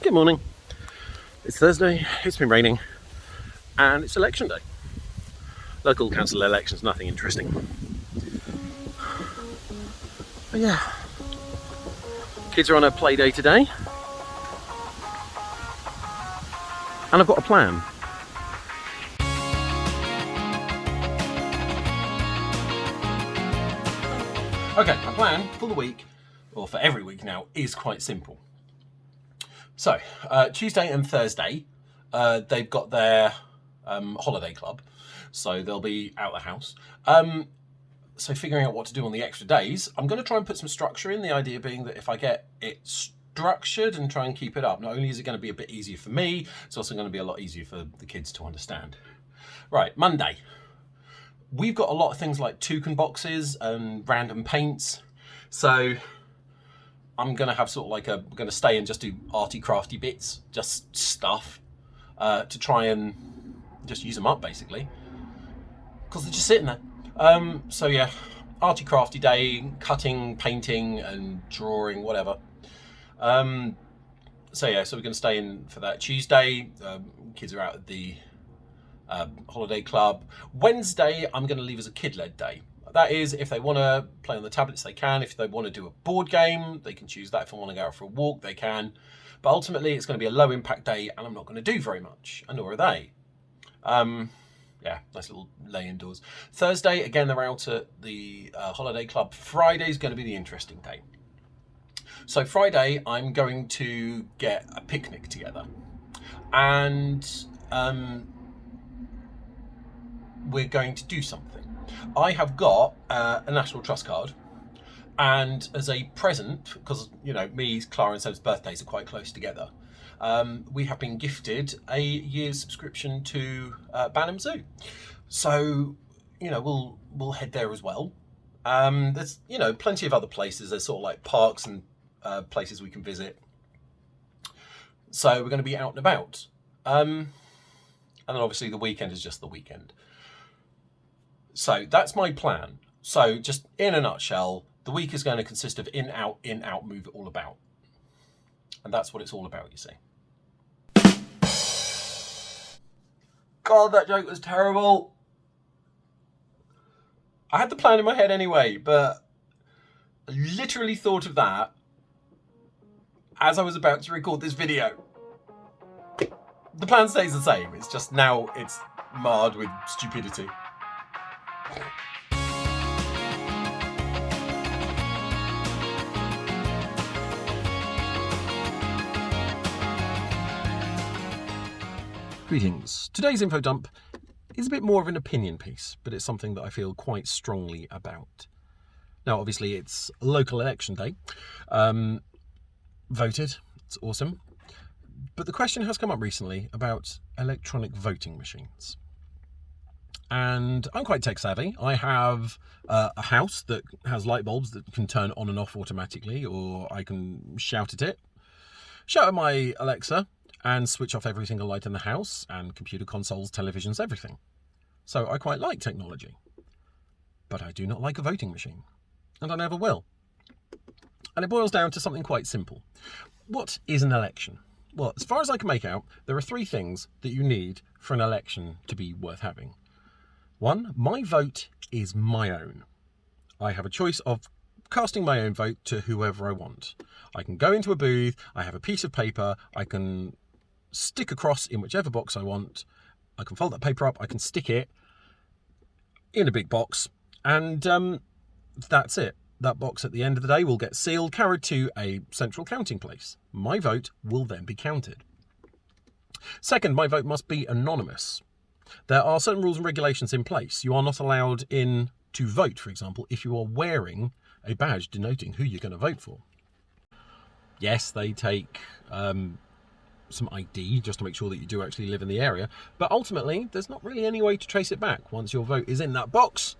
Good morning. It's Thursday, it's been raining, and it's election day. Local council elections, nothing interesting. But yeah, kids are on a play day today, and I've got a plan. Okay, my plan for the week, or for every week now, is quite simple. So, Tuesday and Thursday, they've got their holiday club, so they'll be out of the house. So figuring out what to do on the extra days, I'm going to try and put some structure in, the idea being that if I get it structured and try and keep it up, not only is it going to be a bit easier for me, it's also going to be a lot easier for the kids to understand. Right, Monday. We've got a lot of things like toucan boxes and random paints, so I'm going to have sort of like I'm going to stay and just do arty crafty bits, just stuff, to try and just use them up basically, because they're just sitting there. So yeah, arty crafty day, cutting, painting and drawing, whatever. So yeah, so we're going to stay in for that. Tuesday, kids are out at the holiday club. Wednesday, I'm going to leave as a kid-led day. That is, if they want to play on the tablets, they can. If they want to do a board game, they can choose that. If they want to go out for a walk, they can. But ultimately, it's going to be a low-impact day, and I'm not going to do very much, and nor are they. Yeah, nice little lay indoors. Thursday, again, they're out at the holiday club. Friday's going to be the interesting day. So Friday, I'm going to get a picnic together. And we're going to do something. I have got a National Trust card, and as a present, because me, Clara and Seb's birthdays are quite close together, we have been gifted a year's subscription to Banham Zoo. So we'll head there as well. There's plenty of other places. There's sort of like parks and places we can visit. So we're going to be out and about. And then obviously the weekend is just the weekend. So that's my plan. So just in a nutshell, the week is going to consist of in, out, move it all about. And that's what it's all about, you see. God, that joke was terrible. I had the plan in my head anyway, but I literally thought of that as I was about to record this video. The plan stays the same. It's just now it's marred with stupidity. Greetings. Today's info dump is a bit more of an opinion piece, but it's something that I feel quite strongly about. Now, obviously, it's local election day. Voted. It's awesome. But the question has come up recently about electronic voting machines. And I'm quite tech savvy. I have a house that has light bulbs that can turn on and off automatically, or I can shout at my Alexa, and switch off every single light in the house, and computer consoles, televisions, everything. So I quite like technology. But I do not like a voting machine. And I never will. And it boils down to something quite simple. What is an election? Well, as far as I can make out, there are three things that you need for an election to be worth having. One, my vote is my own. I have a choice of casting my own vote to whoever I want. I can go into a booth, I have a piece of paper, I can stick a cross in whichever box I want, I can fold that paper up, I can stick it in a big box, and that's it. That box at the end of the day will get sealed, carried to a central counting place. My vote will then be counted. Second, my vote must be anonymous. There are certain rules and regulations in place. You are not allowed in to vote, for example, if you are wearing a badge denoting who you're going to vote for. Yes, they take some ID just to make sure that you do actually live in the area, but ultimately there's not really any way to trace it back. Once your vote is in that box,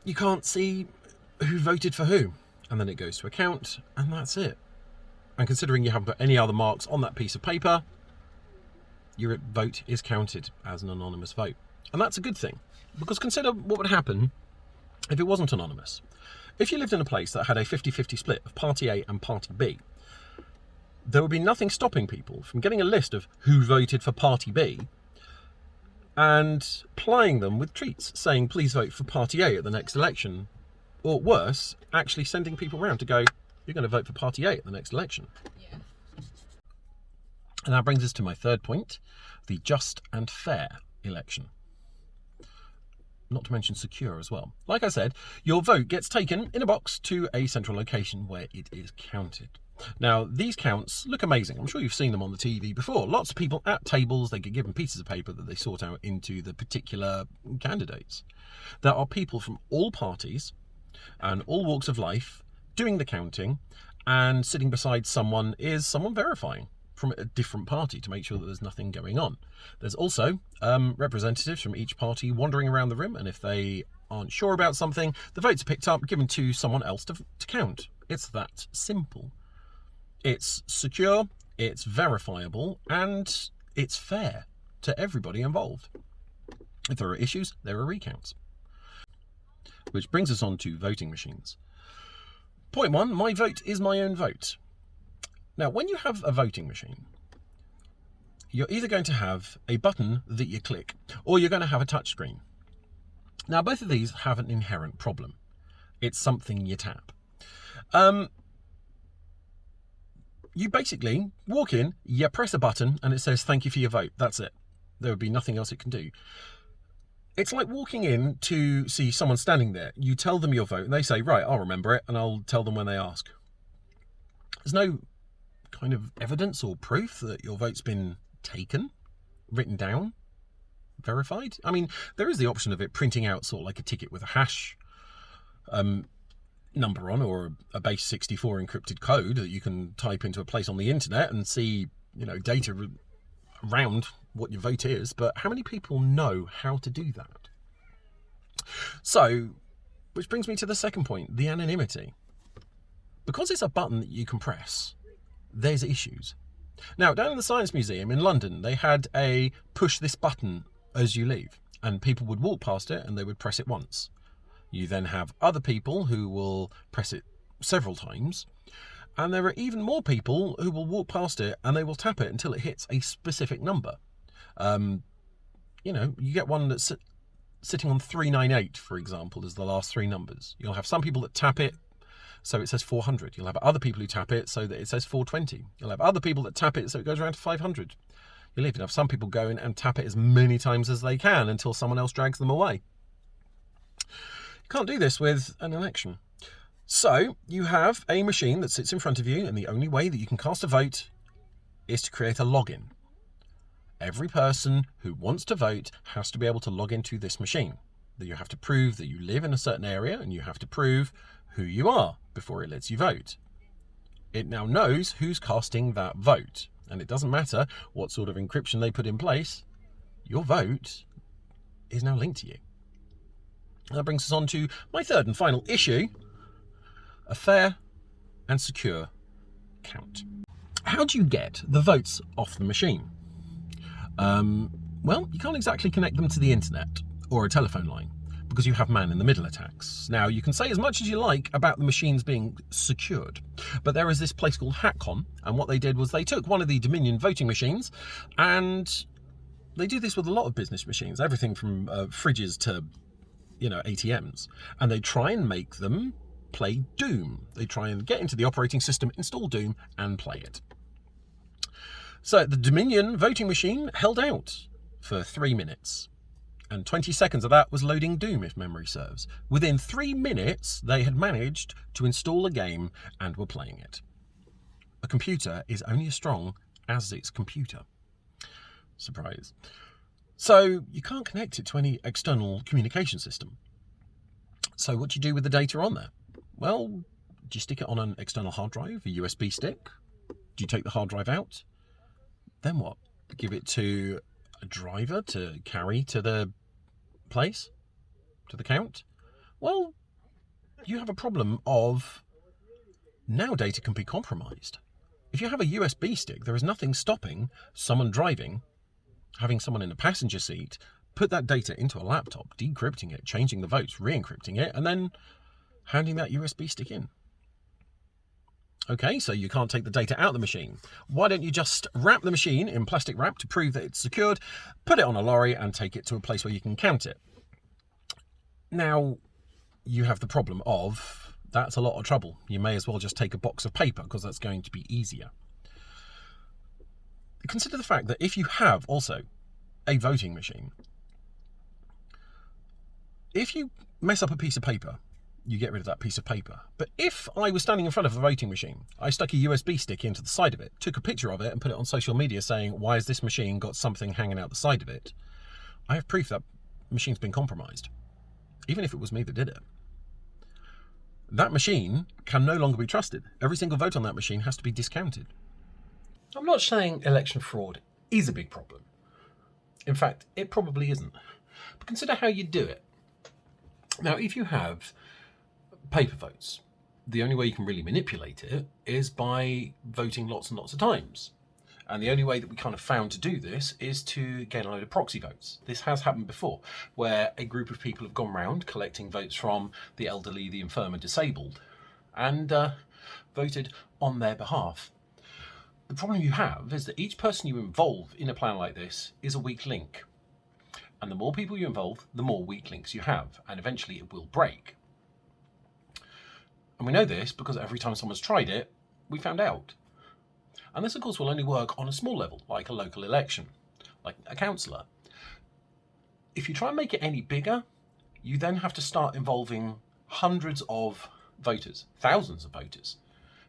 you can't see who voted for who, and then it goes to account, and that's it. And considering you haven't put any other marks on that piece of paper, your vote is counted as an anonymous vote. And that's a good thing, because consider what would happen if it wasn't anonymous. If you lived in a place that had a 50-50 split of Party A and Party B, there would be nothing stopping people from getting a list of who voted for Party B and plying them with treats, saying, please vote for Party A at the next election. Or worse, actually sending people around to go, you're going to vote for Party A at the next election. Yeah. And that brings us to my third point, the just and fair election. Not to mention secure as well. Like I said, your vote gets taken in a box to a central location where it is counted. Now, these counts look amazing. I'm sure you've seen them on the TV before. Lots of people at tables, they get given pieces of paper that they sort out into the particular candidates. There are people from all parties and all walks of life doing the counting, and sitting beside someone is someone verifying from a different party to make sure that there's nothing going on. There's also representatives from each party wandering around the room, and if they aren't sure about something, the votes are picked up, given to someone else to count. It's that simple. It's secure, it's verifiable, and it's fair to everybody involved. If there are issues, there are recounts. Which brings us on to voting machines. Point one, my vote is my own vote. Now, when you have a voting machine, you're either going to have a button that you click, or you're going to have a touchscreen. Now, both of these have an inherent problem. It's something you tap. You basically walk in, you press a button, and it says, thank you for your vote. That's it. There would be nothing else it can do. It's like walking in to see someone standing there. You tell them your vote, and they say, right, I'll remember it, and I'll tell them when they ask. There's no kind of evidence or proof that your vote's been taken, written down, verified. I mean, there is the option of it printing out sort of like a ticket with a hash number on, or a base 64 encrypted code that you can type into a place on the internet and see, you know, data around what your vote is. But how many people know how to do that? So, which brings me to the second point, the anonymity. Because it's a button that you can press, there's issues. Now, down in the Science Museum in London, they had a push this button as you leave, and people would walk past it and they would press it once. You then have other people who will press it several times, and there are even more people who will walk past it and they will tap it until it hits a specific number. You know, you get one that's sitting on 398, for example, as the last three numbers. You'll have some people that tap it so it says 400. You'll have other people who tap it so that it says 420. You'll have other people that tap it so it goes around to 500. You'll even have some people go in and tap it as many times as they can until someone else drags them away. You can't do this with an election. So you have a machine that sits in front of you, and the only way that you can cast a vote is to create a login. Every person who wants to vote has to be able to log into this machine. That you have to prove that you live in a certain area, and you have to prove who you are before it lets you vote. It now knows who's casting that vote, and it doesn't matter what sort of encryption they put in place, your vote is now linked to you. That brings us on to my third and final issue, a fair and secure count. How do you get the votes off the machine? Well, you can't exactly connect them to the internet or a telephone line, because you have man-in-the-middle attacks. Now, you can say as much as you like about the machines being secured, but there is this place called HackCon, and what they did was they took one of the Dominion voting machines, and they do this with a lot of business machines, everything from fridges to, you know, ATMs, and they try and make them play Doom. They try and get into the operating system, install Doom, and play it. So the Dominion voting machine held out for 3 minutes. And 20 seconds of that was loading Doom, if memory serves. Within 3 minutes, they had managed to install a game and were playing it. A computer is only as strong as its computer. Surprise. So you can't connect it to any external communication system. So what do you do with the data on there? Well, do you stick it on an external hard drive, a USB stick? Do you take the hard drive out? Then what? Give it to a driver to carry to the place, to the count? Well, you have a problem of now data can be compromised. If you have a USB stick, there is nothing stopping someone driving, having someone in a passenger seat, put that data into a laptop, decrypting it, changing the votes, re-encrypting it, and then handing that USB stick in. Okay, so you can't take the data out of the machine. Why don't you just wrap the machine in plastic wrap to prove that it's secured, put it on a lorry and take it to a place where you can count it? Now, you have the problem of that's a lot of trouble. You may as well just take a box of paper because that's going to be easier. Consider the fact that if you have also a voting machine, if you mess up a piece of paper, you get rid of that piece of paper. But if I was standing in front of a voting machine, I stuck a USB stick into the side of it, took a picture of it and put it on social media saying, why has this machine got something hanging out the side of it? I have proof that machine's been compromised, even if it was me that did it. That machine can no longer be trusted. Every single vote on that machine has to be discounted. I'm not saying election fraud is a big problem. In fact, it probably isn't. But consider how you do it. Now, if you have paper votes, the only way you can really manipulate it is by voting lots and lots of times. And the only way that we kind of found to do this is to get a load of proxy votes. This has happened before, where a group of people have gone round collecting votes from the elderly, the infirm and disabled, and voted on their behalf. The problem you have is that each person you involve in a plan like this is a weak link. And the more people you involve, the more weak links you have, and eventually it will break. And we know this because every time someone's tried it, we found out. And this, of course, will only work on a small level, like a local election, like a councillor. If you try and make it any bigger, you then have to start involving hundreds of voters, thousands of voters,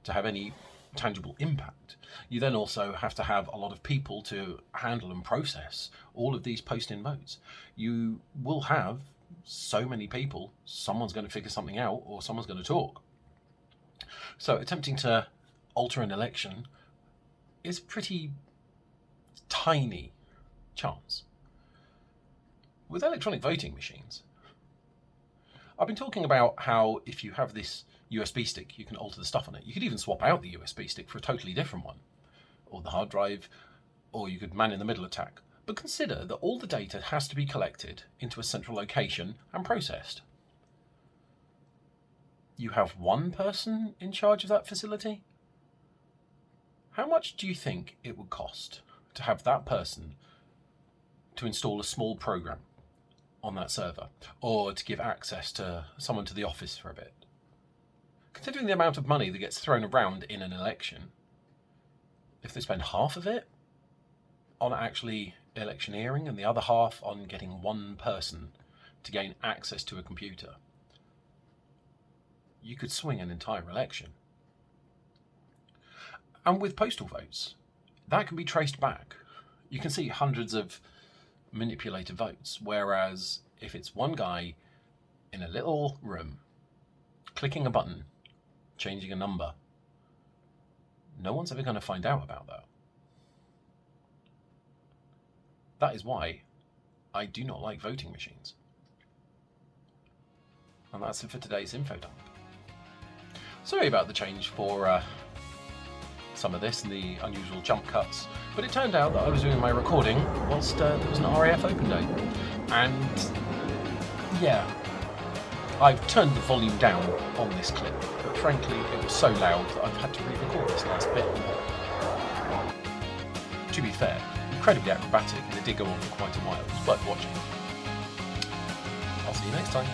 to have any tangible impact. You then also have to have a lot of people to handle and process all of these post-in votes. You will have so many people, someone's going to figure something out or someone's going to talk. So attempting to alter an election is a pretty tiny chance. With electronic voting machines, I've been talking about how if you have this USB stick, you can alter the stuff on it. You could even swap out the USB stick for a totally different one, or the hard drive, or you could man-in-the-middle attack. But consider that all the data has to be collected into a central location and processed. You have one person in charge of that facility? How much do you think it would cost to have that person to install a small program on that server, or to give access to someone to the office for a bit? Considering the amount of money that gets thrown around in an election, if they spend half of it on actually electioneering and the other half on getting one person to gain access to a computer, you could swing an entire election. And with postal votes, that can be traced back. You can see hundreds of manipulated votes, whereas if it's one guy in a little room clicking a button, changing a number, no one's ever going to find out about that. That is why I do not like voting machines. And that's it for today's info dump. Sorry about the change for some of this and the unusual jump cuts, but it turned out that I was doing my recording whilst there was an RAF Open Day. And yeah, I've turned the volume down on this clip, but frankly it was so loud that I've had to re-record this last bit. To be fair, incredibly acrobatic, and it did go on for quite a while. It was worth watching. I'll see you next time.